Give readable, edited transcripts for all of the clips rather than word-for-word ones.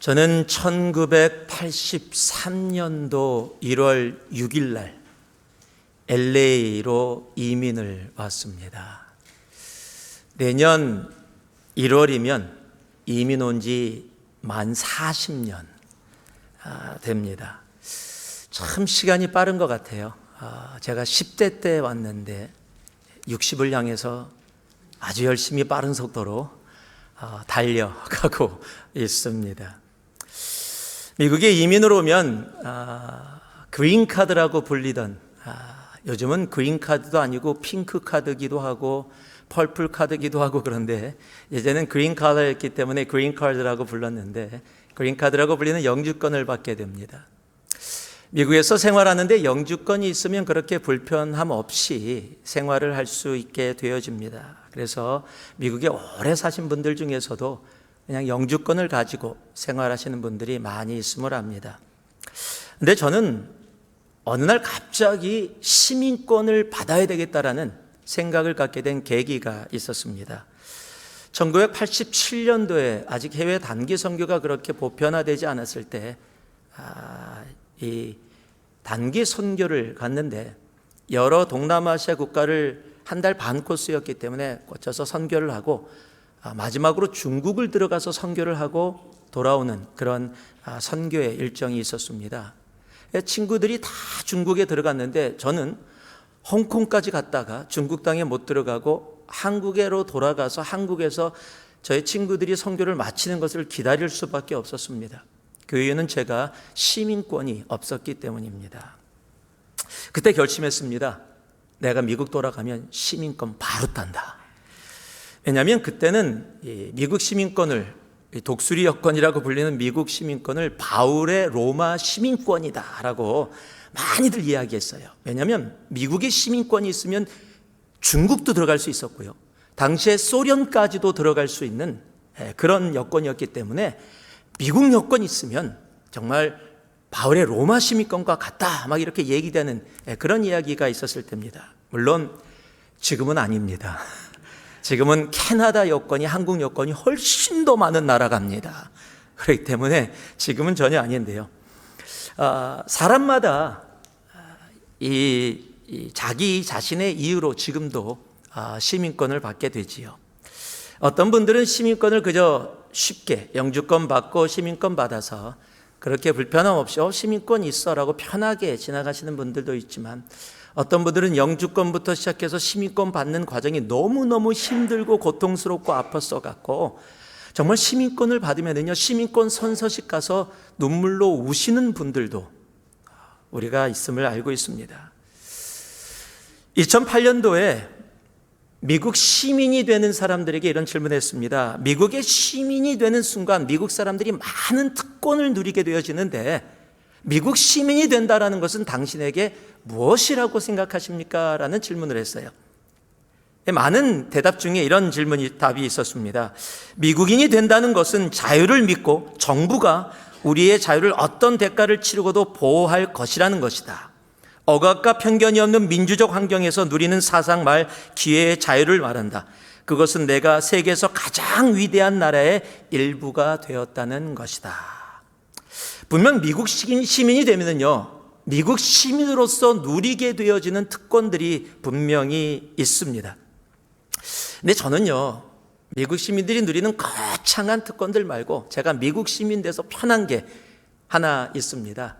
저는 1983년도 1월 6일 날 LA로 이민을 왔습니다. 내년 1월이면 이민 온 지 만 40년 됩니다. 참 시간이 빠른 것 같아요. 제가 10대 때 왔는데 60을 향해서 아주 열심히 빠른 속도로 달려가고 있습니다. 미국에 이민을 오면 그린카드라고 불리던, 요즘은 그린카드도 아니고 핑크카드기도 하고 펄플카드기도 하고, 그런데 예전엔 그린카드였기 때문에 그린카드라고 불렀는데, 그린카드라고 불리는 영주권을 받게 됩니다. 미국에서 생활하는데 영주권이 있으면 그렇게 불편함 없이 생활을 할 수 있게 되어집니다. 그래서 미국에 오래 사신 분들 중에서도 그냥 영주권을 가지고 생활하시는 분들이 많이 있음을 압니다. 근데 저는 어느 날 갑자기 시민권을 받아야 되겠다라는 생각을 갖게 된 계기가 있었습니다. 1987년도에 아직 해외 단기 선교가 그렇게 보편화되지 않았을 때, 이 단기 선교를 갔는데 여러 동남아시아 국가를 한 달 반 코스였기 때문에 거쳐서 선교를 하고, 마지막으로 중국을 들어가서 선교를 하고 돌아오는 그런 선교의 일정이 있었습니다. 친구들이 다 중국에 들어갔는데 저는 홍콩까지 갔다가 중국 땅에 못 들어가고 한국으로 돌아가서 한국에서 저희 친구들이 선교를 마치는 것을 기다릴 수밖에 없었습니다. 그 이유는 제가 시민권이 없었기 때문입니다. 그때 결심했습니다. 내가 미국 돌아가면 시민권 바로 딴다. 왜냐하면 그때는 미국 시민권을, 독수리 여권이라고 불리는 미국 시민권을 바울의 로마 시민권이다라고 많이들 이야기했어요. 왜냐하면 미국의 시민권이 있으면 중국도 들어갈 수 있었고요, 당시에 소련까지도 들어갈 수 있는 그런 여권이었기 때문에 미국 여권이 있으면 정말 바울의 로마 시민권과 같다, 막 이렇게 얘기되는 그런 이야기가 있었을 때입니다. 물론 지금은 아닙니다. 지금은 캐나다 여권이, 한국 여권이 훨씬 더 많은 나라갑니다. 그렇기 때문에 지금은 전혀 아닌데요. 사람마다 자기 자신의 이유로 지금도 시민권을 받게 되지요. 어떤 분들은 시민권을 그저 쉽게 영주권 받고 시민권 받아서 그렇게 불편함 없이 시민권 있어라고 편하게 지나가시는 분들도 있지만, 어떤 분들은 영주권부터 시작해서 시민권 받는 과정이 너무너무 힘들고 고통스럽고 아팠어 갖고 정말 시민권을 받으면요, 시민권 선서식 가서 눈물로 우시는 분들도 우리가 있음을 알고 있습니다. 2008년도에 미국 시민이 되는 사람들에게 이런 질문을 했습니다. 미국의 시민이 되는 순간 미국 사람들이 많은 특권을 누리게 되어지는데, 미국 시민이 된다는 것은 당신에게 무엇이라고 생각하십니까? 라는 질문을 했어요. 많은 대답 중에 이런 답이 있었습니다. 미국인이 된다는 것은 자유를 믿고 정부가 우리의 자유를 어떤 대가를 치르고도 보호할 것이라는 것이다. 억압과 편견이 없는 민주적 환경에서 누리는 사상 말 기회의 자유를 말한다. 그것은 내가 세계에서 가장 위대한 나라의 일부가 되었다는 것이다. 분명 미국 시민이 되면요, 미국 시민으로서 누리게 되어지는 특권들이 분명히 있습니다. 근데 저는요, 미국 시민들이 누리는 거창한 특권들 말고 제가 미국 시민 돼서 편한 게 하나 있습니다.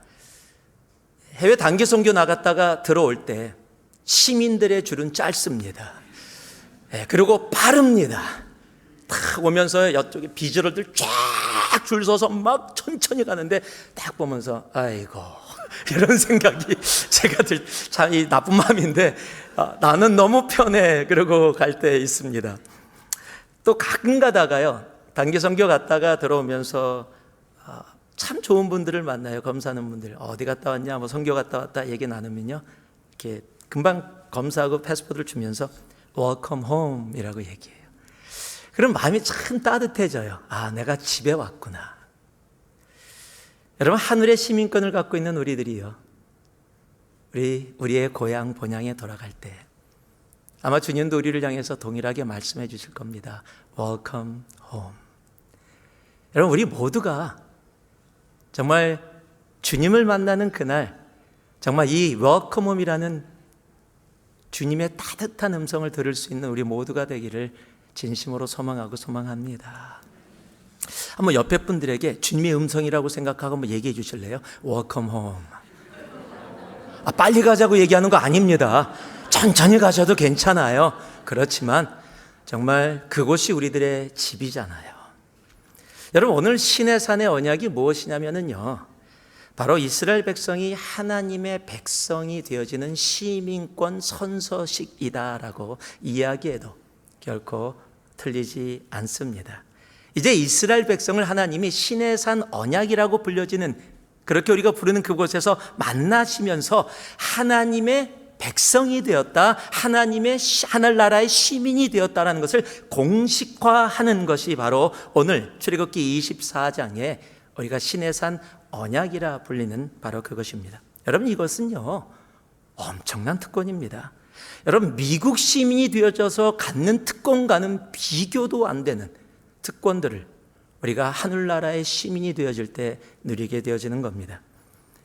해외 단기 선교 나갔다가 들어올 때 시민들의 줄은 짧습니다. 그리고 빠릅니다. 딱 오면서 이쪽에 비주얼들 쫙 줄 서서 막 천천히 가는데 딱 보면서 아이고, 이런 생각이 제가 참 이 나쁜 마음인데, 나는 너무 편해, 그러고 갈 때 있습니다. 또 가끔 가다가요, 단기 선교 갔다가 들어오면서 참 좋은 분들을 만나요. 검사하는 분들. 어디 갔다 왔냐, 뭐 선교 갔다 왔다 얘기 나누면요, 이렇게 금방 검사하고 패스포트를 주면서 Welcome home 이라고 얘기해요. 그럼 마음이 참 따뜻해져요. 내가 집에 왔구나. 여러분, 하늘의 시민권을 갖고 있는 우리들이요, 우리의 고향 본향에 돌아갈 때 아마 주님도 우리를 향해서 동일하게 말씀해 주실 겁니다. Welcome home. 여러분, 우리 모두가 정말 주님을 만나는 그날, 정말 이 웰컴홈이라는 주님의 따뜻한 음성을 들을 수 있는 우리 모두가 되기를 진심으로 소망하고 소망합니다. 한번 옆에 분들에게 주님의 음성이라고 생각하고 한번 얘기해 주실래요? Welcome home. 빨리 가자고 얘기하는 거 아닙니다. 천천히 가셔도 괜찮아요. 그렇지만 정말 그곳이 우리들의 집이잖아요. 여러분, 오늘 시내산의 언약이 무엇이냐면요, 바로 이스라엘 백성이 하나님의 백성이 되어지는 시민권 선서식이다라고 이야기해도 결코 틀리지 않습니다. 이제 이스라엘 백성을 하나님이 시내산 언약이라고 불려지는, 그렇게 우리가 부르는 그곳에서 만나시면서 하나님의 백성이 되었다, 하나님의 하늘나라의 시민이 되었다라는 것을 공식화하는 것이 바로 오늘 출애굽기 24장에 우리가 시내산 언약이라 불리는 바로 그것입니다. 여러분, 이것은요 엄청난 특권입니다. 여러분, 미국 시민이 되어져서 갖는 특권과는 비교도 안 되는 특권들을 우리가 하늘나라의 시민이 되어질 때 누리게 되어지는 겁니다.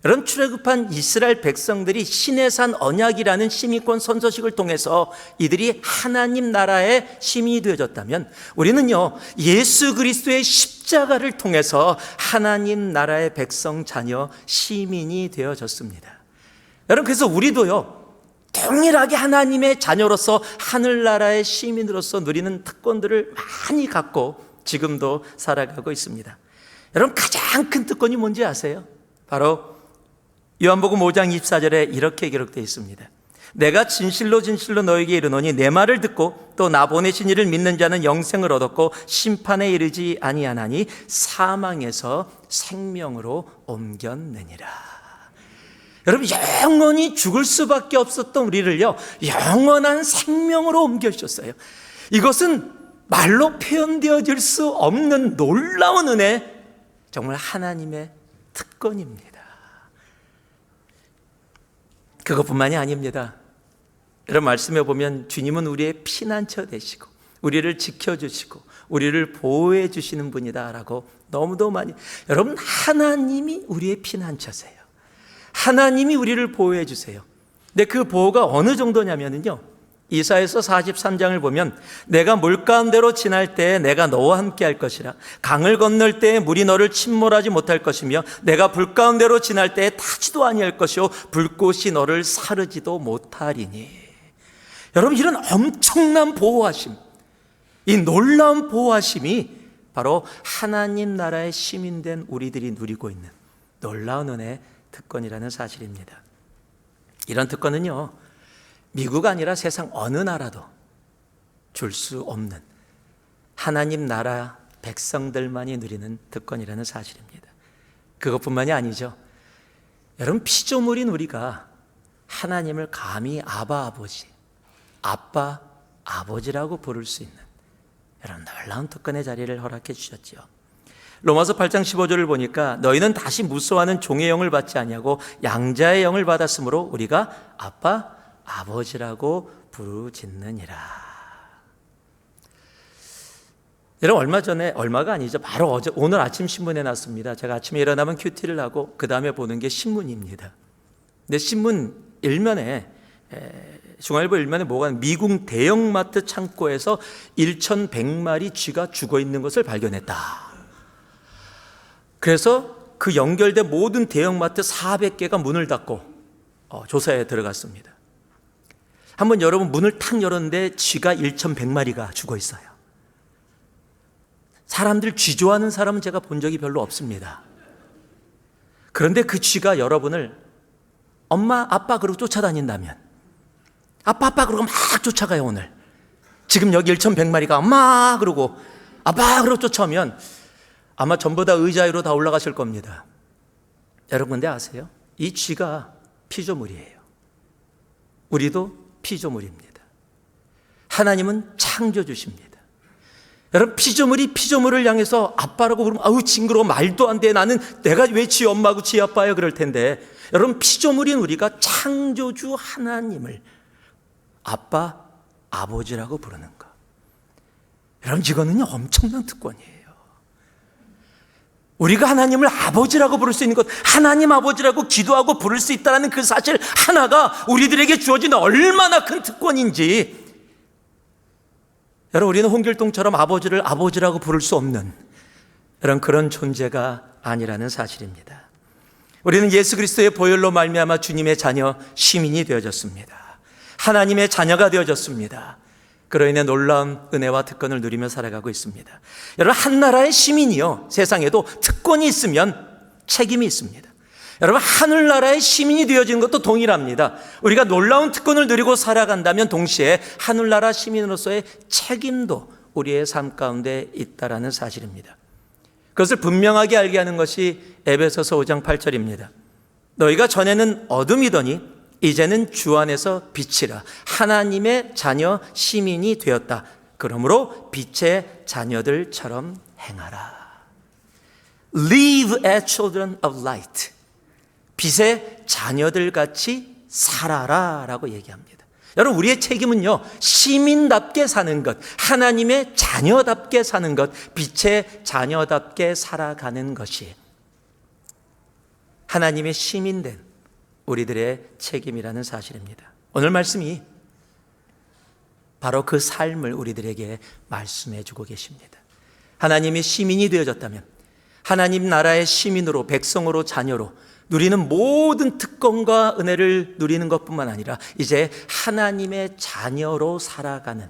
여러분, 출애굽한 이스라엘 백성들이 시내산 언약이라는 시민권 선서식을 통해서 이들이 하나님 나라의 시민이 되어졌다면, 우리는요 예수 그리스도의 십자가를 통해서 하나님 나라의 백성, 자녀, 시민이 되어졌습니다. 여러분, 그래서 우리도요 동일하게 하나님의 자녀로서 하늘나라의 시민으로서 누리는 특권들을 많이 갖고 지금도 살아가고 있습니다. 여러분, 가장 큰 특권이 뭔지 아세요? 바로 요한복음 5장 24절에 이렇게 기록되어 있습니다. 내가 진실로 진실로 너에게 이르노니 내 말을 듣고 또 나 보내신 이를 믿는 자는 영생을 얻었고 심판에 이르지 아니하나니 사망에서 생명으로 옮겼느니라. 여러분, 영원히 죽을 수밖에 없었던 우리를요 영원한 생명으로 옮겨주셨어요. 이것은 말로 표현되어질 수 없는 놀라운 은혜, 정말 하나님의 특권입니다. 그것뿐만이 아닙니다. 여러분, 말씀해 보면 주님은 우리의 피난처 되시고 우리를 지켜주시고 우리를 보호해 주시는 분이다라고 너무도 많이, 여러분, 하나님이 우리의 피난처세요. 하나님이 우리를 보호해 주세요. 근데 그 보호가 어느 정도냐면요, 이사야서 43장을 보면 내가 물가운데로 지날 때에 내가 너와 함께 할 것이라, 강을 건널 때에 물이 너를 침몰하지 못할 것이며 내가 불 가운데로 지날 때에 타지도 아니할 것이요 불꽃이 너를 사르지도 못하리니. 여러분, 이런 엄청난 보호하심, 이 놀라운 보호하심이 바로 하나님 나라의 시민된 우리들이 누리고 있는 놀라운 은혜의 특권이라는 사실입니다. 이런 특권은요 미국 아니라 세상 어느 나라도 줄 수 없는 하나님 나라 백성들만이 누리는 특권이라는 사실입니다. 그것뿐만이 아니죠. 여러분, 피조물인 우리가 하나님을 감히 아바 아버지, 아빠 아버지라고 부를 수 있는 이런 놀라운 특권의 자리를 허락해 주셨죠. 로마서 8장 15절을 보니까 너희는 다시 무소하는 종의 영을 받지 아니하고 양자의 영을 받았으므로 우리가 아빠 아버지라고 부르짖느니라. 여러분, 얼마 전에, 얼마가 아니죠, 바로 오늘 아침 신문에 났습니다. 제가 아침에 일어나면 큐티를 하고 그 다음에 보는 게 신문입니다. 근데 신문 일면에, 중앙일보 일면에 뭐가, 미국 대형마트 창고에서 1,100마리 쥐가 죽어 있는 것을 발견했다. 그래서 그 연결된 모든 대형마트 400개가 문을 닫고 조사에 들어갔습니다. 한번 여러분, 문을 탁 열었는데 쥐가 1,100마리가 죽어 있어요. 사람들, 쥐 좋아하는 사람은 제가 본 적이 별로 없습니다. 그런데 그 쥐가 여러분을 엄마 아빠 그러고 쫓아다닌다면, 아빠 그러고 막 쫓아가요. 오늘 지금 여기 1,100마리가 엄마 그러고 아빠 그러고 쫓아오면 아마 전부 다 의자 위로 다 올라가실 겁니다. 여러분, 근데 아세요? 이 쥐가 피조물이에요. 우리도 피조물입니다. 하나님은 창조주십니다. 여러분, 피조물이 피조물을 향해서 아빠라고 부르면 아우 징그러워, 말도 안 돼, 나는 내가 왜 지 엄마고 지 아빠야 그럴 텐데, 여러분, 피조물인 우리가 창조주 하나님을 아빠 아버지라고 부르는 것, 여러분, 이거는요 엄청난 특권이에요. 우리가 하나님을 아버지라고 부를 수 있는 것, 하나님 아버지라고 기도하고 부를 수 있다는 그 사실 하나가 우리들에게 주어진 얼마나 큰 특권인지. 여러분, 우리는 홍길동처럼 아버지를 아버지라고 부를 수 없는 그런 존재가 아니라는 사실입니다. 우리는 예수 그리스도의 보혈로 말미암아 주님의 자녀, 시민이 되어졌습니다. 하나님의 자녀가 되어졌습니다. 그로 인해 놀라운 은혜와 특권을 누리며 살아가고 있습니다. 여러분, 한 나라의 시민이요, 세상에도 특권이 있으면 책임이 있습니다. 여러분, 하늘나라의 시민이 되어지는 것도 동일합니다. 우리가 놀라운 특권을 누리고 살아간다면 동시에 하늘나라 시민으로서의 책임도 우리의 삶 가운데 있다라는 사실입니다. 그것을 분명하게 알게 하는 것이 에베소서 5장 8절입니다. 너희가 전에는 어둠이더니 이제는 주 안에서 빛이라. 하나님의 자녀 시민이 되었다. 그러므로 빛의 자녀들처럼 행하라. Live as children of light. 빛의 자녀들 같이 살아라 라고 얘기합니다. 여러분, 우리의 책임은요, 시민답게 사는 것, 하나님의 자녀답게 사는 것, 빛의 자녀답게 살아가는 것이 하나님의 시민된 우리들의 책임이라는 사실입니다. 오늘 말씀이 바로 그 삶을 우리들에게 말씀해 주고 계십니다. 하나님의 시민이 되어졌다면 하나님 나라의 시민으로, 백성으로, 자녀로 누리는 모든 특권과 은혜를 누리는 것뿐만 아니라 이제 하나님의 자녀로 살아가는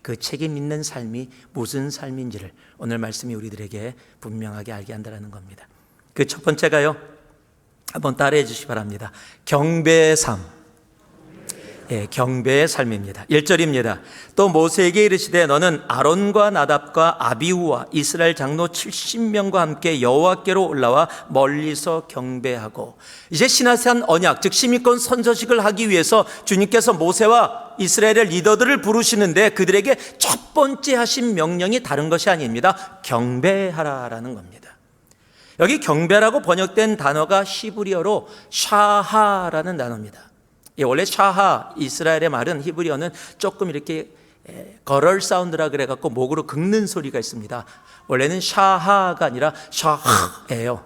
그 책임 있는 삶이 무슨 삶인지를 오늘 말씀이 우리들에게 분명하게 알게 한다는 겁니다. 그 첫 번째가요, 한번 따라해 주시기 바랍니다. 경배의 삶. 경배의 삶입니다. 1절입니다. 또 모세에게 이르시되 너는 아론과 나답과 아비후와 이스라엘 장로 70명과 함께 여호와께로 올라와 멀리서 경배하고. 이제 시내산 언약, 즉 시민권 선서식을 하기 위해서 주님께서 모세와 이스라엘의 리더들을 부르시는데 그들에게 첫 번째 하신 명령이 다른 것이 아닙니다. 경배하라라는 겁니다. 여기 경배라고 번역된 단어가 히브리어로 샤하라는 단어입니다. 원래 샤하, 이스라엘의 말은, 히브리어는 조금 이렇게 걸얼 사운드라 그래갖고 목으로 긁는 소리가 있습니다. 원래는 샤하가 아니라 샤하예요.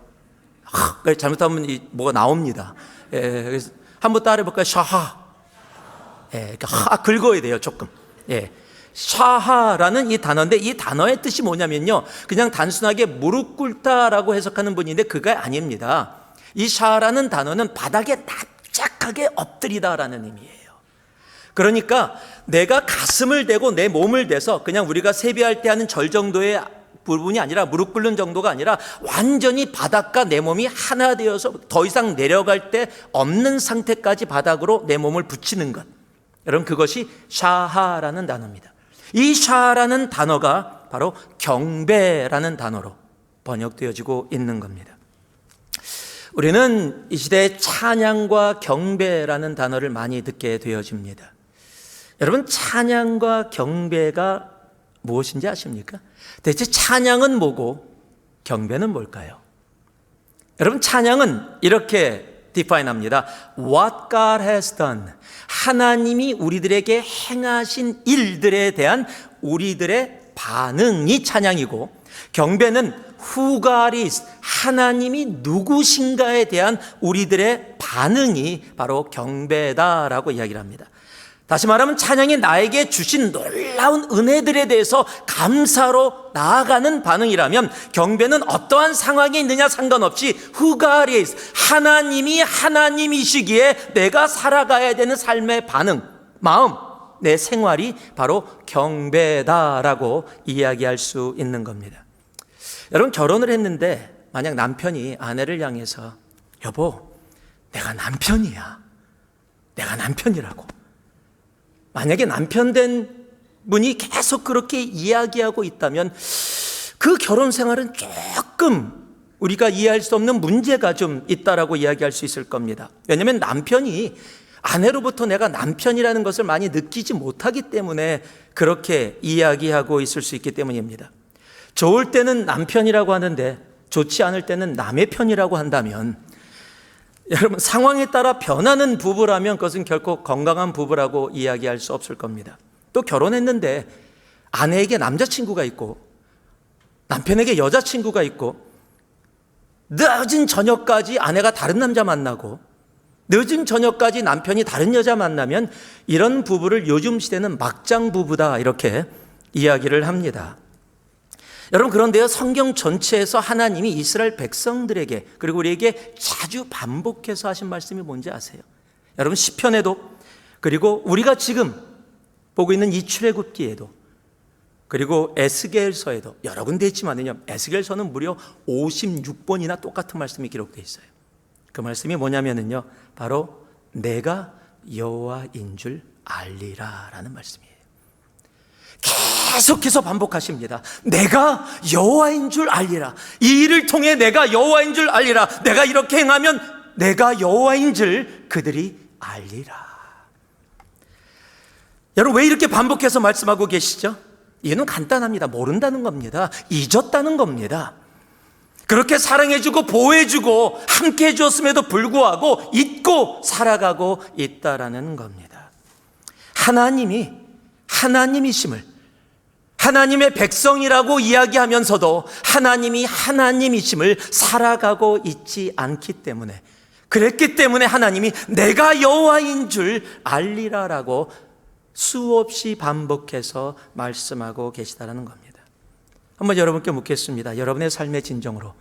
잘못하면 뭐가 나옵니다. 그래서 한번 따라해볼까요? 샤하. 긁어야 돼요, 조금. 샤하라는 이 단어인데 이 단어의 뜻이 뭐냐면요, 그냥 단순하게 무릎 꿇다라고 해석하는 분인데 그가 아닙니다. 이 샤라는 단어는 바닥에 납작하게 엎드리다라는 의미예요. 그러니까 내가 가슴을 대고 내 몸을 대서 그냥 우리가 세배할 때 하는 절 정도의 부분이 아니라, 무릎 꿇는 정도가 아니라 완전히 바닥과 내 몸이 하나 되어서 더 이상 내려갈 데 없는 상태까지 바닥으로 내 몸을 붙이는 것, 여러분, 그것이 샤하라는 단어입니다. 이 샤라는 단어가 바로 경배라는 단어로 번역되어지고 있는 겁니다. 우리는 이 시대에 찬양과 경배라는 단어를 많이 듣게 되어집니다. 여러분, 찬양과 경배가 무엇인지 아십니까? 대체 찬양은 뭐고 경배는 뭘까요? 여러분, 찬양은 이렇게 디파인합니다. What God has done. 하나님이 우리들에게 행하신 일들에 대한 우리들의 반응이 찬양이고, 경배는 Who God is. 하나님이 누구신가에 대한 우리들의 반응이 바로 경배다라고 이야기를 합니다. 다시 말하면 찬양이 나에게 주신 놀라운 은혜들에 대해서 감사로 나아가는 반응이라면, 경배는 어떠한 상황에 있느냐 상관없이 Who God is, 하나님이 하나님이시기에 내가 살아가야 되는 삶의 반응, 마음, 내 생활이 바로 경배다라고 이야기할 수 있는 겁니다. 여러분, 결혼을 했는데 만약 남편이 아내를 향해서 여보, 내가 남편이야, 내가 남편이라고, 만약에 남편 된 분이 계속 그렇게 이야기하고 있다면 그 결혼 생활은 조금 우리가 이해할 수 없는 문제가 좀 있다라고 이야기할 수 있을 겁니다. 왜냐하면 남편이 아내로부터 내가 남편이라는 것을 많이 느끼지 못하기 때문에 그렇게 이야기하고 있을 수 있기 때문입니다. 좋을 때는 남편이라고 하는데 좋지 않을 때는 남의 편이라고 한다면, 여러분, 상황에 따라 변하는 부부라면 그것은 결코 건강한 부부라고 이야기할 수 없을 겁니다. 또 결혼했는데 아내에게 남자친구가 있고 남편에게 여자친구가 있고 늦은 저녁까지 아내가 다른 남자 만나고 늦은 저녁까지 남편이 다른 여자 만나면 이런 부부를 요즘 시대는 막장 부부다 이렇게 이야기를 합니다. 여러분, 그런데요, 성경 전체에서 하나님이 이스라엘 백성들에게 그리고 우리에게 자주 반복해서 하신 말씀이 뭔지 아세요? 여러분, 시편에도 그리고 우리가 지금 보고 있는 이 출애굽기에도 그리고 에스겔서에도 여러 군데 있지만요, 에스겔서는 무려 56번이나 똑같은 말씀이 기록되어 있어요. 그 말씀이 뭐냐면요, 바로 내가 여호와인 줄 알리라 라는 말씀이에요. 계속해서 반복하십니다. 내가 여호와인 줄 알리라. 이 일을 통해 내가 여호와인 줄 알리라. 내가 이렇게 행하면 내가 여호와인 줄 그들이 알리라. 여러분, 왜 이렇게 반복해서 말씀하고 계시죠? 이유는 간단합니다. 모른다는 겁니다. 잊었다는 겁니다. 그렇게 사랑해주고 보호해주고 함께 해주었음에도 불구하고 잊고 살아가고 있다라는 겁니다. 하나님이 하나님이심을 하나님의 백성이라고 이야기하면서도 하나님이 하나님이심을 살아가고 있지 않기 때문에, 그랬기 때문에 하나님이 내가 여호와인 줄 알리라라고 수없이 반복해서 말씀하고 계시다는 겁니다. 한번 여러분께 묻겠습니다. 여러분의 삶의 진정으로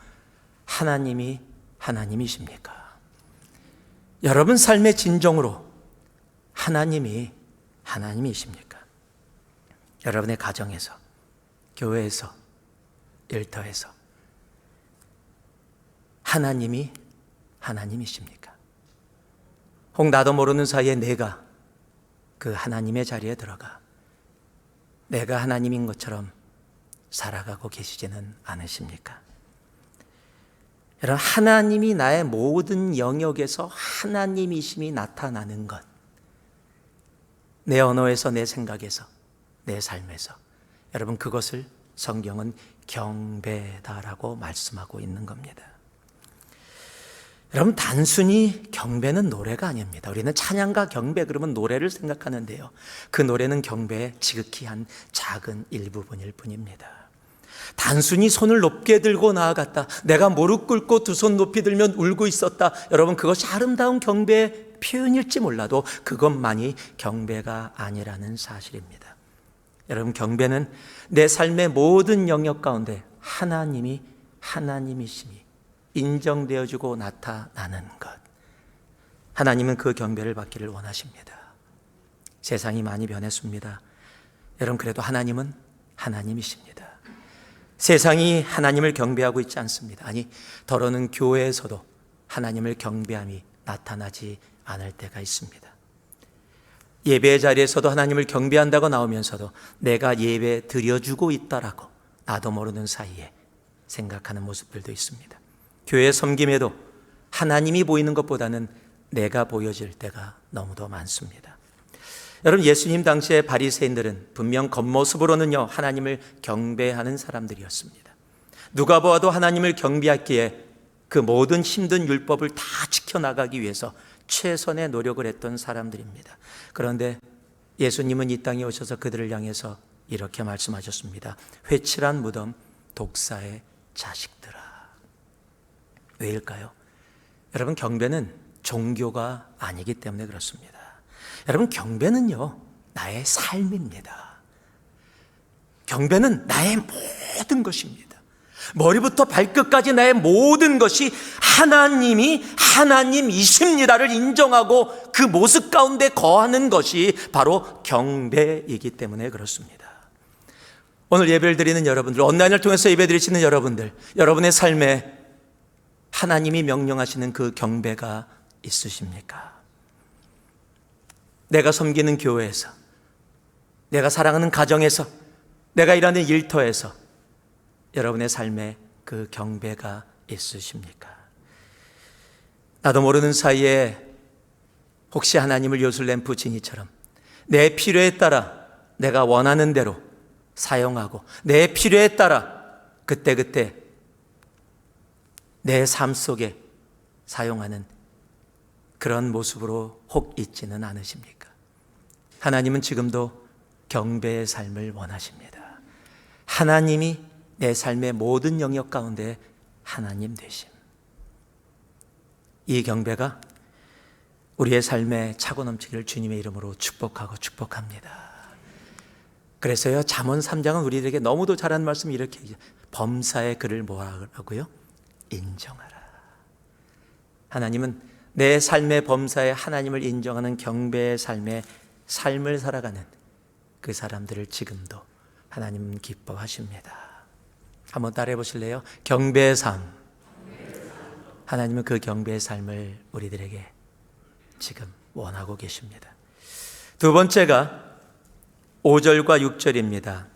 하나님이 하나님이십니까? 여러분 삶의 진정으로 하나님이 하나님이십니까? 여러분의 가정에서, 교회에서, 일터에서 하나님이 하나님이십니까? 혹 나도 모르는 사이에 내가 그 하나님의 자리에 들어가 내가 하나님인 것처럼 살아가고 계시지는 않으십니까? 여러분, 하나님이 나의 모든 영역에서 하나님이심이 나타나는 것, 내 언어에서, 내 생각에서, 내 삶에서, 여러분, 그것을 성경은 경배다라고 말씀하고 있는 겁니다. 여러분, 단순히 경배는 노래가 아닙니다. 우리는 찬양과 경배 그러면 노래를 생각하는데요, 그 노래는 경배의 지극히 한 작은 일부분일 뿐입니다. 단순히 손을 높게 들고 나아갔다, 내가 무릎 꿇고 두 손 높이 들면 울고 있었다, 여러분, 그것이 아름다운 경배의 표현일지 몰라도 그것만이 경배가 아니라는 사실입니다. 여러분, 경배는 내 삶의 모든 영역 가운데 하나님이 하나님이심이 인정되어지고 나타나는 것, 하나님은 그 경배를 받기를 원하십니다. 세상이 많이 변했습니다. 여러분, 그래도 하나님은 하나님이십니다. 세상이 하나님을 경배하고 있지 않습니다. 아니, 더러는 교회에서도 하나님을 경배함이 나타나지 않을 때가 있습니다. 예배의 자리에서도 하나님을 경배한다고 나오면서도 내가 예배 드려주고 있다라고 나도 모르는 사이에 생각하는 모습들도 있습니다. 교회 섬김에도 하나님이 보이는 것보다는 내가 보여질 때가 너무도 많습니다. 여러분, 예수님 당시의 바리새인들은 분명 겉모습으로는요 하나님을 경배하는 사람들이었습니다. 누가 보아도 하나님을 경배하기에 그 모든 힘든 율법을 다 지켜나가기 위해서 최선의 노력을 했던 사람들입니다. 그런데 예수님은 이 땅에 오셔서 그들을 향해서 이렇게 말씀하셨습니다. 회칠한 무덤 독사의 자식들아. 왜일까요? 여러분, 경배는 종교가 아니기 때문에 그렇습니다. 여러분, 경배는요 나의 삶입니다. 경배는 나의 모든 것입니다. 머리부터 발끝까지 나의 모든 것이 하나님이 하나님이십니다를 인정하고 그 모습 가운데 거하는 것이 바로 경배이기 때문에 그렇습니다. 오늘 예배를 드리는 여러분들, 온라인을 통해서 예배 드리시는 여러분들, 여러분의 삶에 하나님이 명령하시는 그 경배가 있으십니까? 내가 섬기는 교회에서, 내가 사랑하는 가정에서, 내가 일하는 일터에서 여러분의 삶에 그 경배가 있으십니까? 나도 모르는 사이에 혹시 하나님을 요술램프 지니처럼 내 필요에 따라 내가 원하는 대로 사용하고 내 필요에 따라 그때그때 내 삶 속에 사용하는 그런 모습으로 혹 있지는 않으십니까? 하나님은 지금도 경배의 삶을 원하십니다. 하나님이 내 삶의 모든 영역 가운데 하나님 되심. 이 경배가 우리의 삶에 차고 넘치기를 주님의 이름으로 축복합니다. 그래서요, 잠언 3장은 우리들에게 너무도 잘한 말씀 이렇게 얘기해요. 범사의 그를 뭐라고요? 인정하라. 하나님은 내 삶의 범사에 하나님을 인정하는 경배의 삶을 살아가는 그 사람들을 지금도 하나님은 기뻐하십니다. 한번 따라해 보실래요? 경배의 삶. 하나님은 그 경배의 삶을 우리들에게 지금 원하고 계십니다. 두 번째가 5절과 6절입니다.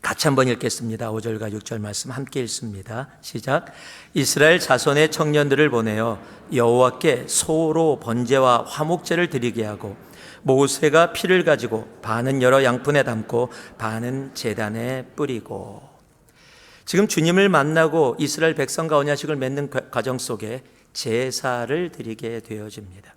같이 한번 읽겠습니다. 5절과 6절 말씀 함께 읽습니다. 시작. 이스라엘 자손의 청년들을 보내어 여호와께 소로 번제와 화목제를 드리게 하고 모세가 피를 가지고 반은 여러 양푼에 담고 반은 제단에 뿌리고. 지금 주님을 만나고 이스라엘 백성과 언약식을 맺는 과정 속에 제사를 드리게 되어집니다.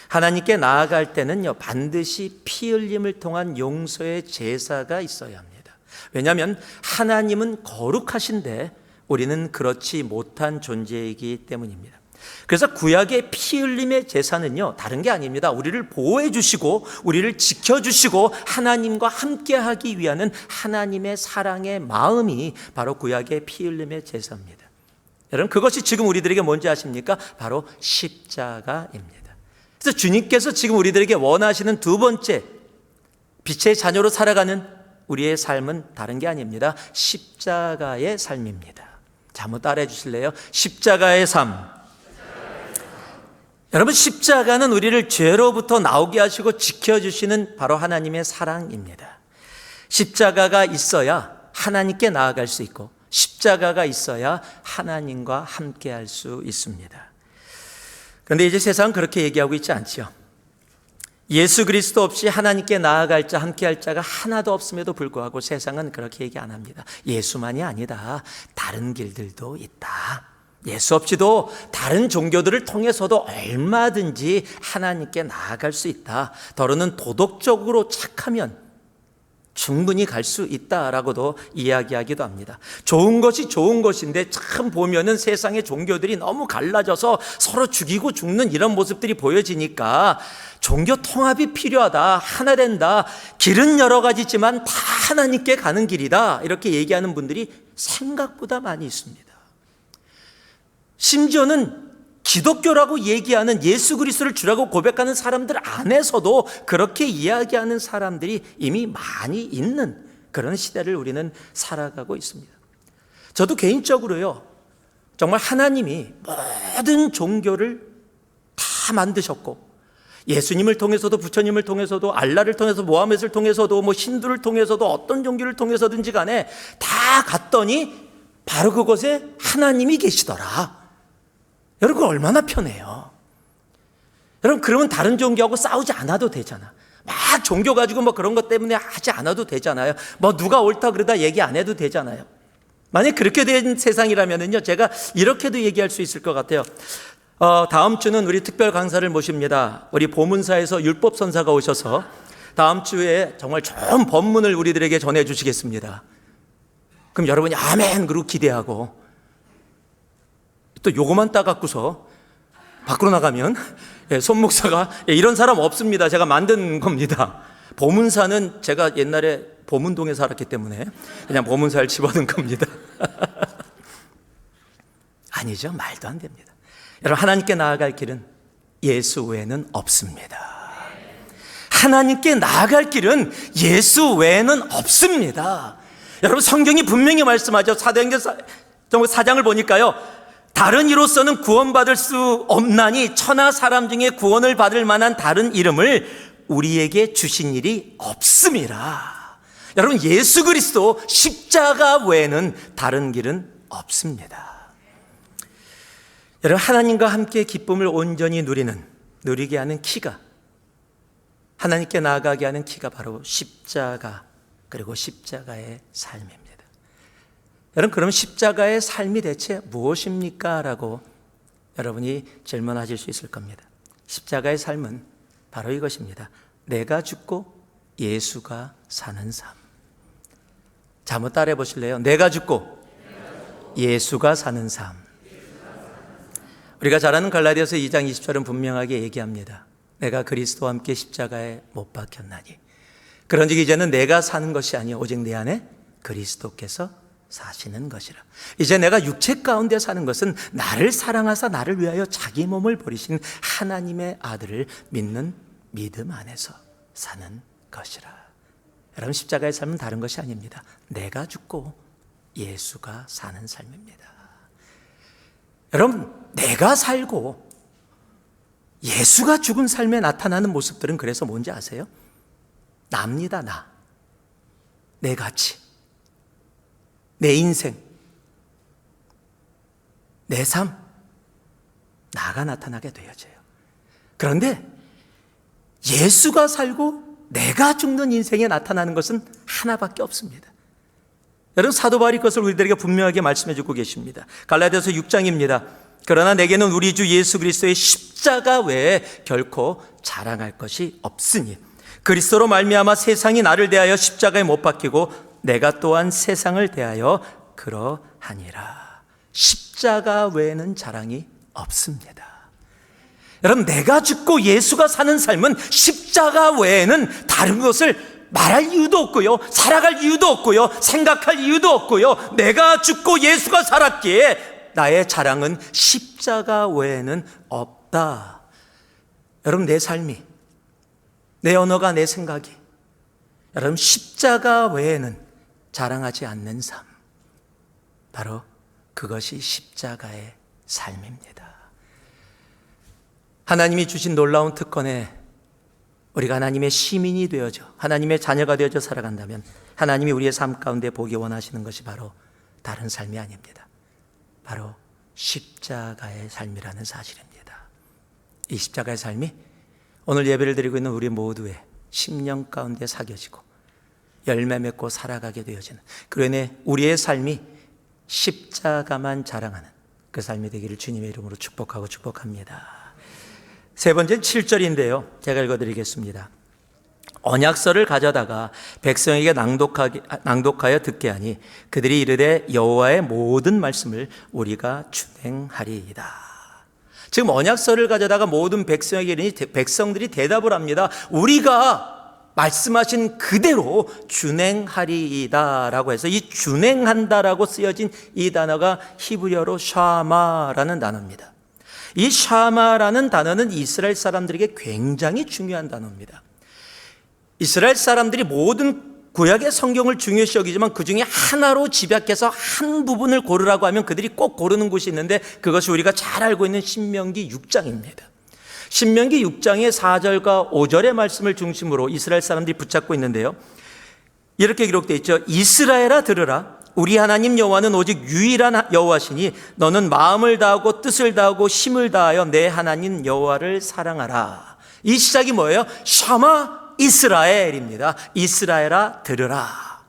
하나님께 나아갈 때는요, 반드시 피 흘림을 통한 용서의 제사가 있어야 합니다. 왜냐하면 하나님은 거룩하신데 우리는 그렇지 못한 존재이기 때문입니다. 그래서 구약의 피 흘림의 제사는요, 다른 게 아닙니다. 우리를 보호해 주시고 우리를 지켜 주시고 하나님과 함께 하기 위한 하나님의 사랑의 마음이 바로 구약의 피 흘림의 제사입니다. 여러분, 그것이 지금 우리들에게 뭔지 아십니까? 바로 십자가입니다. 그래서 주님께서 지금 우리들에게 원하시는 두 번째 빛의 자녀로 살아가는 우리의 삶은 다른 게 아닙니다. 십자가의 삶입니다. 자, 한번 따라해 주실래요? 십자가의 삶. 여러분, 십자가는 우리를 죄로부터 나오게 하시고 지켜주시는 바로 하나님의 사랑입니다. 십자가가 있어야 하나님께 나아갈 수 있고 십자가가 있어야 하나님과 함께 할 수 있습니다. 그런데 이제 세상은 그렇게 얘기하고 있지 않지요. 예수 그리스도 없이 하나님께 나아갈 자, 함께 할 자가 하나도 없음에도 불구하고 세상은 그렇게 얘기 안 합니다. 예수만이 아니다. 다른 길들도 있다. 예수 없이도 다른 종교들을 통해서도 얼마든지 하나님께 나아갈 수 있다. 더러는 도덕적으로 착하면 충분히 갈 수 있다라고도 이야기하기도 합니다. 좋은 것이 좋은 것인데 참 보면은 세상의 종교들이 너무 갈라져서 서로 죽이고 죽는 이런 모습들이 보여지니까 종교 통합이 필요하다, 하나 된다, 길은 여러 가지지만 다 하나님께 가는 길이다, 이렇게 얘기하는 분들이 생각보다 많이 있습니다. 심지어는 기독교라고 얘기하는 예수 그리스도를 주라고 고백하는 사람들 안에서도 그렇게 이야기하는 사람들이 이미 많이 있는 그런 시대를 우리는 살아가고 있습니다. 저도 개인적으로요, 정말 하나님이 모든 종교를 다 만드셨고 예수님을 통해서도 부처님을 통해서도 알라를 통해서 모하멧을 통해서도 뭐 힌두를 통해서도 어떤 종교를 통해서든지 간에 다 갔더니 바로 그곳에 하나님이 계시더라. 여러분, 얼마나 편해요. 여러분, 그러면 다른 종교하고 싸우지 않아도 되잖아. 막 종교 가지고 뭐 그런 것 때문에 하지 않아도 되잖아요. 뭐 누가 옳다 그러다 얘기 안 해도 되잖아요. 만약 그렇게 된 세상이라면요, 제가 이렇게도 얘기할 수 있을 것 같아요. 다음 주는 우리 특별 강사를 모십니다. 우리 보문사에서 율법 선사가 오셔서 다음 주에 정말 좋은 법문을 우리들에게 전해 주시겠습니다. 그럼 여러분이 아멘 그러고 기대하고 또 요거만 따갖고서 밖으로 나가면 손 목사가 이런 사람 없습니다. 제가 만든 겁니다. 보문사는 제가 옛날에 보문동에 살았기 때문에 그냥 보문사를 집어넣은 겁니다. 아니죠. 말도 안 됩니다. 여러분, 하나님께 나아갈 길은 예수 외에는 없습니다. 하나님께 나아갈 길은 예수 외에는 없습니다. 여러분, 성경이 분명히 말씀하죠. 사도행전 4장을 보니까요, 다른 이로서는 구원받을 수 없나니 천하 사람 중에 구원을 받을 만한 다른 이름을 우리에게 주신 일이 없음이라. 여러분, 예수 그리스도 십자가 외에는 다른 길은 없습니다. 여러분, 하나님과 함께 기쁨을 온전히 누리게 하는 키가, 하나님께 나아가게 하는 키가 바로 십자가, 그리고 십자가의 삶입니다. 여러분, 그럼 십자가의 삶이 대체 무엇입니까? 라고 여러분이 질문하실 수 있을 겁니다. 십자가의 삶은 바로 이것입니다. 내가 죽고 예수가 사는 삶. 자, 한번 따라해 보실래요? 내가 죽고 예수가 사는 삶. 우리가 잘 아는 갈라디아서 2장 20절은 분명하게 얘기합니다. 내가 그리스도와 함께 십자가에 못 박혔나니 그런즉 이제는 내가 사는 것이 아니요 오직 내 안에 그리스도께서 사시는 것이라. 이제 내가 육체 가운데 사는 것은 나를 사랑하사 나를 위하여 자기 몸을 버리신 하나님의 아들을 믿는 믿음 안에서 사는 것이라. 여러분, 십자가의 삶은 다른 것이 아닙니다. 내가 죽고 예수가 사는 삶입니다. 여러분, 내가 살고 예수가 죽은 삶에 나타나는 모습들은 그래서 뭔지 아세요? 나입니다. 나. 내 가치, 내 인생, 내 삶, 나가 나타나게 되어져요. 그런데 예수가 살고 내가 죽는 인생에 나타나는 것은 하나밖에 없습니다. 여러분, 사도 바울이 그것을 우리들에게 분명하게 말씀해 주고 계십니다. 갈라디아서 6장입니다. 그러나 내게는 우리 주 예수 그리스도의 십자가 외에 결코 자랑할 것이 없으니 그리스도로 말미암아 세상이 나를 대하여 십자가에 못 박히고 내가 또한 세상을 대하여 그러하니라. 십자가 외에는 자랑이 없습니다. 여러분, 내가 죽고 예수가 사는 삶은 십자가 외에는 다른 것을 말할 이유도 없고요, 살아갈 이유도 없고요, 생각할 이유도 없고요. 내가 죽고 예수가 살았기에 나의 자랑은 십자가 외에는 없다. 여러분, 내 삶이, 내 언어가, 내 생각이 여러분 십자가 외에는 자랑하지 않는 삶, 바로 그것이 십자가의 삶입니다. 하나님이 주신 놀라운 특권에 우리가 하나님의 시민이 되어져 하나님의 자녀가 되어져 살아간다면 하나님이 우리의 삶 가운데 보기 원하시는 것이 바로 다른 삶이 아닙니다. 바로 십자가의 삶이라는 사실입니다. 이 십자가의 삶이 오늘 예배를 드리고 있는 우리 모두의 심령 가운데 사겨지고 열매 맺고 살아가게 되어지는, 그러니 우리의 삶이 십자가만 자랑하는 그 삶이 되기를 주님의 이름으로 축복합니다. 세 번째는 7절인데요. 제가 읽어드리겠습니다. 언약서를 가져다가 백성에게 낭독하여 듣게 하니 그들이 이르되 여호와의 모든 말씀을 우리가 준행하리이다. 지금 언약서를 가져다가 모든 백성에게 이르니 백성들이 대답을 합니다. 우리가 말씀하신 그대로 준행하리이다라고 해서 이 준행한다라고 쓰여진 이 단어가 히브리어로 샤마라는 단어입니다. 이 샤마라는 단어는 이스라엘 사람들에게 굉장히 중요한 단어입니다. 이스라엘 사람들이 모든 구약의 성경을 중요시 여기지만 그 중에 하나로 집약해서 한 부분을 고르라고 하면 그들이 꼭 고르는 곳이 있는데 그것이 우리가 잘 알고 있는 신명기 6장입니다. 신명기 6장의 4절과 5절의 말씀을 중심으로 이스라엘 사람들이 붙잡고 있는데요. 이렇게 기록되어 있죠. 이스라엘아 들으라. 우리 하나님 여호와는 오직 유일한 여호와시니 너는 마음을 다하고 뜻을 다하고 힘을 다하여 내 하나님 여호와를 사랑하라. 이 시작이 뭐예요? 샤마 이스라엘입니다. 이스라엘아 들으라.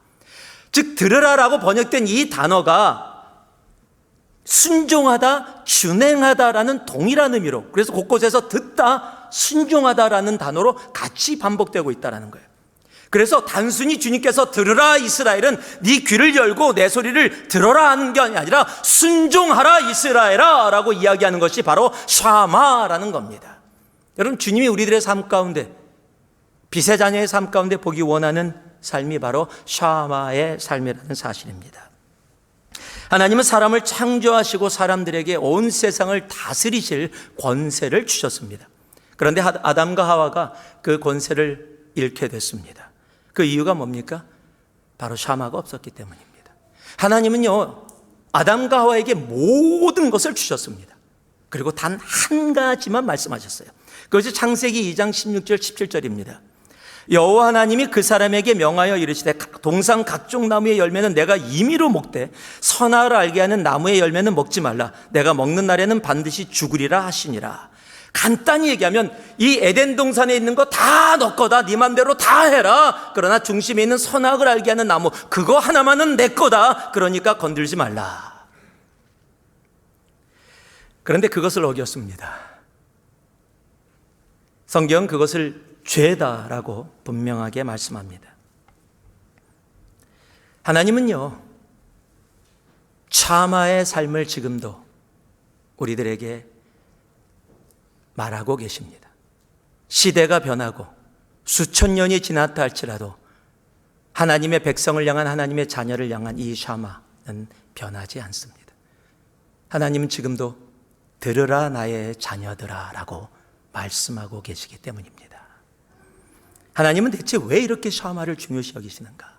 즉 들으라라고 번역된 이 단어가 순종하다, 준행하다라는 동일한 의미로, 그래서 곳곳에서 듣다, 순종하다라는 단어로 같이 반복되고 있다는 거예요. 그래서 단순히 주님께서 들으라 이스라엘은 네 귀를 열고 내 소리를 들어라 하는 게 아니라 순종하라 이스라엘아 라고 이야기하는 것이 바로 샤마라는 겁니다. 여러분, 주님이 우리들의 삶 가운데, 빛의 자녀의 삶 가운데 보기 원하는 삶이 바로 샤마의 삶이라는 사실입니다. 하나님은 사람을 창조하시고 사람들에게 온 세상을 다스리실 권세를 주셨습니다. 그런데 아담과 하와가 그 권세를 잃게 됐습니다. 그 이유가 뭡니까? 바로 샤마가 없었기 때문입니다. 하나님은요, 아담과 하와에게 모든 것을 주셨습니다. 그리고 단 한 가지만 말씀하셨어요. 그것이 창세기 2장 16절 17절입니다. 여호와 하나님이 그 사람에게 명하여 이르시되 동산 각종 나무의 열매는 내가 임의로 먹되 선악을 알게 하는 나무의 열매는 먹지 말라. 내가 먹는 날에는 반드시 죽으리라 하시니라. 간단히 얘기하면 이 에덴 동산에 있는 거 다 너 거다. 네 맘대로 다 해라. 그러나 중심에 있는 선악을 알게 하는 나무, 그거 하나만은 내 거다. 그러니까 건들지 말라. 그런데 그것을 어겼습니다. 성경은 그것을 죄다라고 분명하게 말씀합니다. 하나님은요, 샤마의 삶을 지금도 우리들에게 말하고 계십니다. 시대가 변하고 수천 년이 지났다 할지라도 하나님의 백성을 향한, 하나님의 자녀를 향한 이 샤마는 변하지 않습니다. 하나님은 지금도 들으라 나의 자녀들아 라고 말씀하고 계시기 때문입니다. 하나님은 대체 왜 이렇게 샤마를 중요시 여기시는가?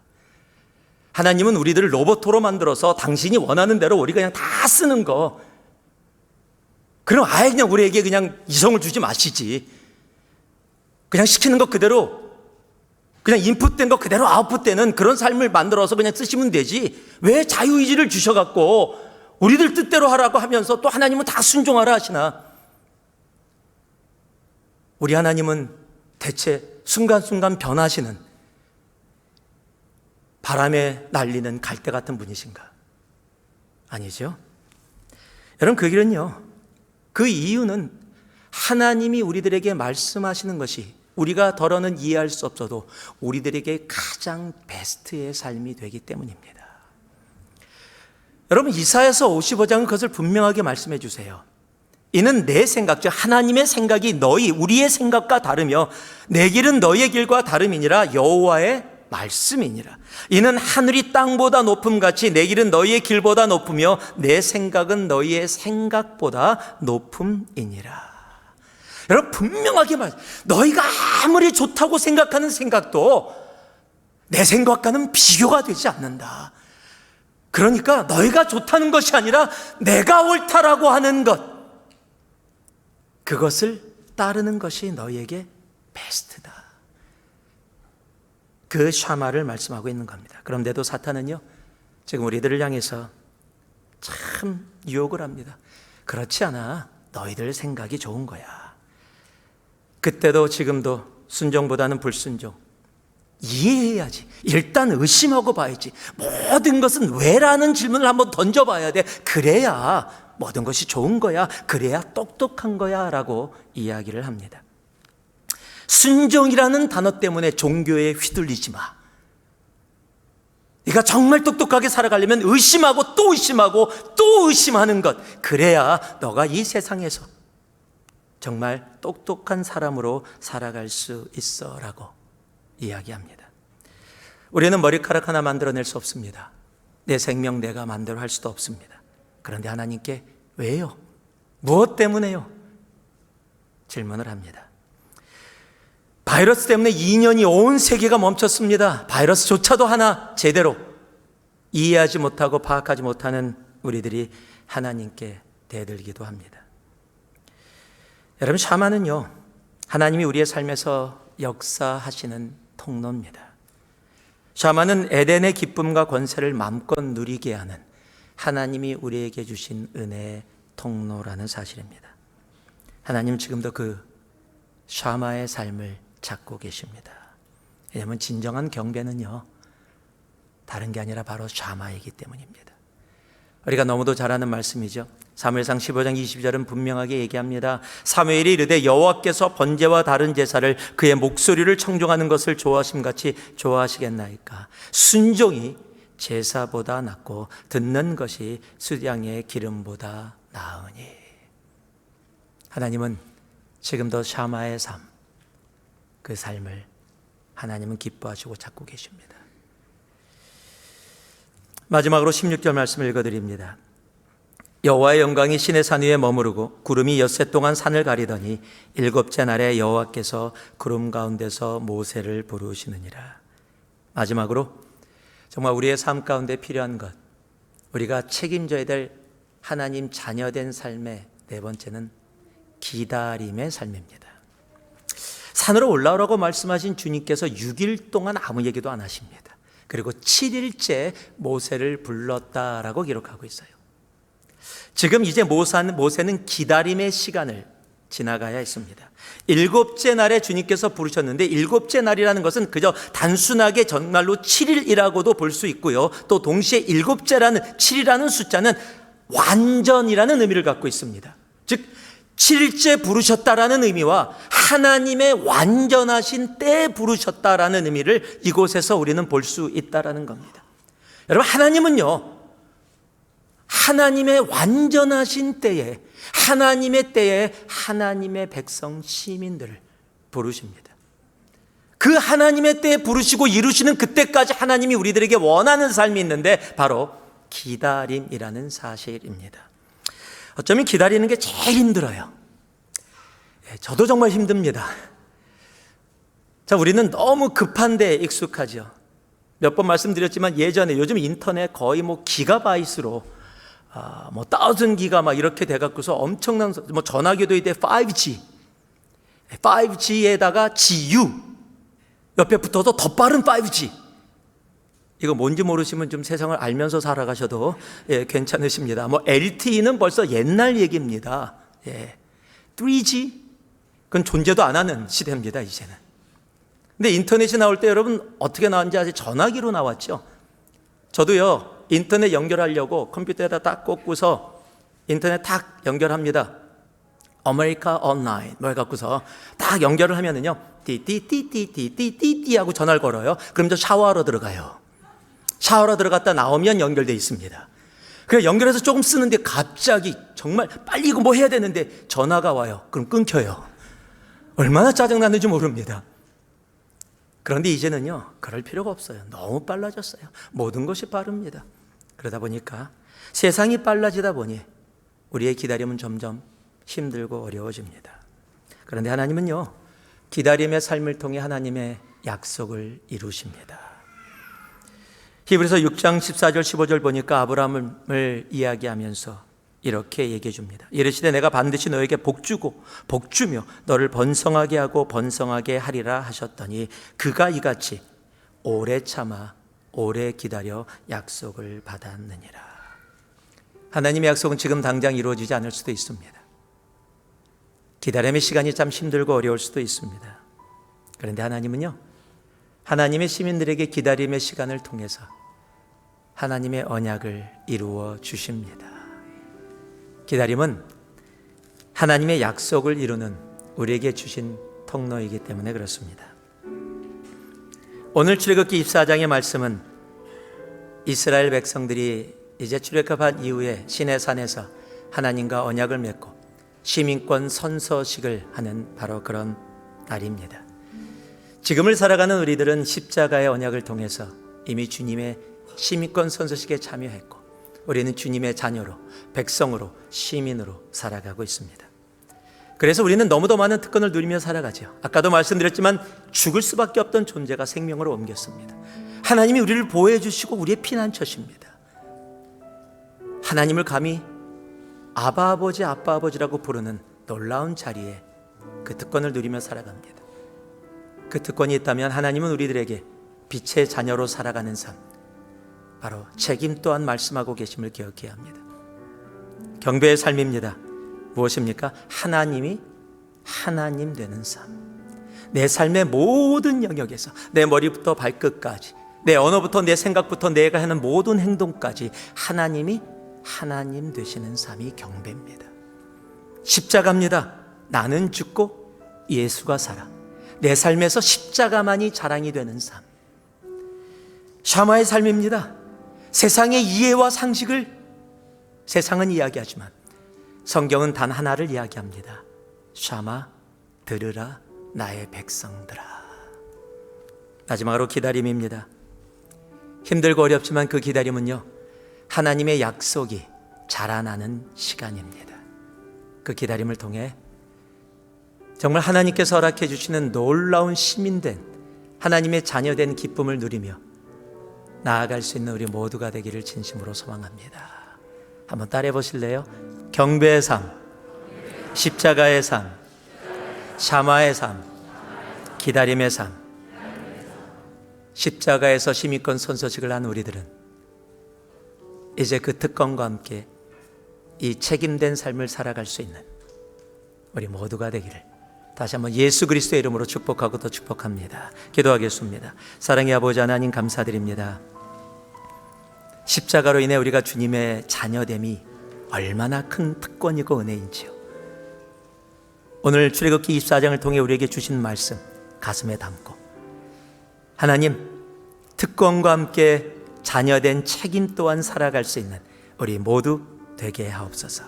하나님은 우리들을 로봇으로 만들어서 당신이 원하는 대로 우리가 그냥 다 쓰는 거, 그럼 아예 그냥 우리에게 그냥 이성을 주지 마시지. 그냥 시키는 것 그대로, 그냥 인풋된 거 그대로 아웃풋되는 그런 삶을 만들어서 그냥 쓰시면 되지. 왜 자유의지를 주셔갖고 우리들 뜻대로 하라고 하면서 또 하나님은 다 순종하라 하시나? 우리 하나님은 대체 순간순간 변하시는, 바람에 날리는 갈대 같은 분이신가? 아니죠. 여러분, 그 길은요, 그 이유는 하나님이 우리들에게 말씀하시는 것이 우리가 더러는 이해할 수 없어도 우리들에게 가장 베스트의 삶이 되기 때문입니다. 여러분, 이사야서 55장은 그것을 분명하게 말씀해 주세요. 이는 내 생각, 즉 하나님의 생각이 우리의 생각과 다르며 내 길은 너희의 길과 다름이니라 여호와의 말씀이니라. 이는 하늘이 땅보다 높음같이 내 길은 너희의 길보다 높으며 내 생각은 너희의 생각보다 높음이니라. 여러분, 분명하게 너희가 아무리 좋다고 생각하는 생각도 내 생각과는 비교가 되지 않는다. 그러니까 너희가 좋다는 것이 아니라 내가 옳다라고 하는 것, 그것을 따르는 것이 너희에게 베스트다. 그 샤마를 말씀하고 있는 겁니다. 그런데도 사탄은요, 지금 우리들을 향해서 참 유혹을 합니다. 그렇지 않아. 너희들 생각이 좋은 거야. 그때도 지금도 순종보다는 불순종. 이해해야지. 일단 의심하고 봐야지. 모든 것은 왜라는 질문을 한번 던져봐야 돼. 그래야 모든 것이 좋은 거야. 그래야 똑똑한 거야 라고 이야기를 합니다. 순종이라는 단어 때문에 종교에 휘둘리지 마. 네가 정말 똑똑하게 살아가려면 의심하고 또 의심하고 또 의심하는 것, 그래야 너가 이 세상에서 정말 똑똑한 사람으로 살아갈 수 있어 라고 이야기합니다. 우리는 머리카락 하나 만들어낼 수 없습니다. 내 생명 내가 마음대로 할 수도 없습니다. 그런데 하나님께 왜요? 무엇 때문에요? 질문을 합니다. 바이러스 때문에 2년이 온 세계가 멈췄습니다. 바이러스조차도 하나 제대로 이해하지 못하고 파악하지 못하는 우리들이 하나님께 대들기도 합니다. 여러분, 샤마는요, 하나님이 우리의 삶에서 역사하시는 통로입니다. 샤마는 에덴의 기쁨과 권세를 마음껏 누리게 하는 하나님이 우리에게 주신 은혜의 통로라는 사실입니다. 하나님은 지금도 그 샤마의 삶을 찾고 계십니다. 왜냐하면 진정한 경배는요, 다른 게 아니라 바로 샤마이기 때문입니다. 우리가 너무도 잘 아는 말씀이죠. 사무엘상 15장 22절은 분명하게 얘기합니다. 사무엘이 이르되 여호와께서 번제와 다른 제사를 그의 목소리를 청종하는 것을 좋아하심같이 좋아하시겠나이까. 순종이 제사보다 낫고 듣는 것이 수양의 기름보다 나으니. 하나님은 지금도 샤마의 삶, 그 삶을 하나님은 기뻐하시고 찾고 계십니다. 마지막으로 16절 말씀을 읽어드립니다. 여호와의 영광이 시내 산 위에 머무르고 구름이 엿새 동안 산을 가리더니 일곱째 날에 여호와께서 구름 가운데서 모세를 부르시느니라. 마지막으로 정말 우리의 삶 가운데 필요한 것, 우리가 책임져야 될 하나님 자녀된 삶의 네 번째는 기다림의 삶입니다. 산으로 올라오라고 말씀하신 주님께서 6일 동안 아무 얘기도 안 하십니다. 그리고 7일째 모세를 불렀다라고 기록하고 있어요. 지금 이제 모세는 기다림의 시간을 지나가야 했습니다. 7째 날에 주님께서 부르셨는데 7째 날이라는 것은 그저 단순하게 정말로 7일이라고도 볼 수 있고요. 또 동시에 7째라는 7이라는 숫자는 완전이라는 의미를 갖고 있습니다. 즉 7일째 부르셨다라는 의미와 하나님의 완전하신 때 부르셨다라는 의미를 이곳에서 우리는 볼 수 있다라는 겁니다. 여러분, 하나님은요, 하나님의 완전하신 때에, 하나님의 때에 하나님의 백성 시민들을 부르십니다. 그 하나님의 때에 부르시고 이루시는 그때까지 하나님이 우리들에게 원하는 삶이 있는데 바로 기다림이라는 사실입니다. 어쩌면 기다리는 게 제일 힘들어요. 저도 정말 힘듭니다. 자, 우리는 너무 급한데 익숙하죠. 몇 번 말씀드렸지만 예전에, 요즘 인터넷 거의 기가바이트로 1000기가 막 이렇게 돼갖고서 엄청난, 전화기도 이제 5G에다가 GU 옆에 붙어서 더 빠른 5G. 이거 뭔지 모르시면 좀 세상을 알면서 살아가셔도 괜찮으십니다. LTE는 벌써 옛날 얘기입니다. 3G 그건 존재도 안 하는 시대입니다, 이제는. 근데 인터넷이 나올 때 여러분 어떻게 나왔는지 아세요? 전화기로 나왔죠. 저도요, 인터넷 연결하려고 컴퓨터에다 딱 꽂고서 인터넷 딱 연결합니다. 아메리카 온라인 뭐 해갖고서 딱 연결을 하면은요, 띠띠띠띠띠띠띠 하고 전화를 걸어요. 그럼 저 샤워하러 들어가요. 샤워하러 들어갔다 나오면 연결돼 있습니다. 그냥 연결해서 조금 쓰는데 갑자기 정말 빨리 이거 뭐 해야 되는데 전화가 와요. 그럼 끊겨요. 얼마나 짜증나는지 모릅니다. 그런데 이제는요, 그럴 필요가 없어요. 너무 빨라졌어요. 모든 것이 빠릅니다. 그러다 보니까 세상이 빨라지다 보니 우리의 기다림은 점점 힘들고 어려워집니다. 그런데 하나님은요, 기다림의 삶을 통해 하나님의 약속을 이루십니다. 히브리서 6장 14절 15절 보니까 아브라함을 이야기하면서 이렇게 얘기해 줍니다. 이르시되 내가 반드시 너에게 복주고 복주며 너를 번성하게 하고 번성하게 하리라 하셨더니 그가 이같이 오래 참아 오래 기다려 약속을 받았느니라. 하나님의 약속은 지금 당장 이루어지지 않을 수도 있습니다. 기다림의 시간이 참 힘들고 어려울 수도 있습니다. 그런데 하나님은요, 하나님의 시민들에게 기다림의 시간을 통해서 하나님의 언약을 이루어 주십니다. 기다림은 하나님의 약속을 이루는 우리에게 주신 통로이기 때문에 그렇습니다. 오늘 출애굽기 24장의 말씀은 이스라엘 백성들이 이제 출애굽한 이후에 시내산에서 하나님과 언약을 맺고 시민권 선서식을 하는 바로 그런 날입니다. 지금을 살아가는 우리들은 십자가의 언약을 통해서 이미 주님의 시민권 선서식에 참여했고 우리는 주님의 자녀로, 백성으로, 시민으로 살아가고 있습니다. 그래서 우리는 너무도 많은 특권을 누리며 살아가죠. 아까도 말씀드렸지만 죽을 수밖에 없던 존재가 생명으로 옮겼습니다. 하나님이 우리를 보호해 주시고 우리의 피난처십니다. 하나님을 감히 아바 아버지, 아빠 아버지라고 부르는 놀라운 자리에 그 특권을 누리며 살아갑니다. 그 특권이 있다면 하나님은 우리들에게 빛의 자녀로 살아가는 삶, 바로 책임 또한 말씀하고 계심을 기억해야 합니다. 경배의 삶입니다. 무엇입니까? 하나님이 하나님 되는 삶. 내 삶의 모든 영역에서 내 머리부터 발끝까지, 내 언어부터 내 생각부터 내가 하는 모든 행동까지 하나님이 하나님 되시는 삶이 경배입니다. 십자가입니다. 나는 죽고 예수가 살아. 내 삶에서 십자가만이 자랑이 되는 삶. 샤마의 삶입니다. 세상의 이해와 상식을 세상은 이야기하지만 성경은 단 하나를 이야기합니다. 샤마, 들으라 나의 백성들아. 마지막으로 기다림입니다. 힘들고 어렵지만 그 기다림은요, 하나님의 약속이 자라나는 시간입니다. 그 기다림을 통해 정말 하나님께서 허락해 주시는 놀라운 시민된 하나님의 자녀된 기쁨을 누리며 나아갈 수 있는 우리 모두가 되기를 진심으로 소망합니다. 한번 따라해 보실래요? 경배의 삶, 십자가의 삶, 샤마의 삶, 기다림의 삶. 십자가에서 시민권 선서식을 한 우리들은 이제 그 특권과 함께 이 책임된 삶을 살아갈 수 있는 우리 모두가 되기를 다시 한번 예수 그리스도의 이름으로 축복하고 또 축복합니다. 기도하겠습니다. 사랑의 아버지 하나님, 감사드립니다. 십자가로 인해 우리가 주님의 자녀됨이 얼마나 큰 특권이고 은혜인지요. 오늘 출애굽기 24장을 통해 우리에게 주신 말씀 가슴에 담고 하나님, 특권과 함께 자녀된 책임 또한 살아갈 수 있는 우리 모두 되게 하옵소서.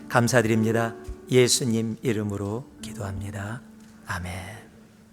감사드립니다. 예수님 이름으로 기도합니다. 아멘.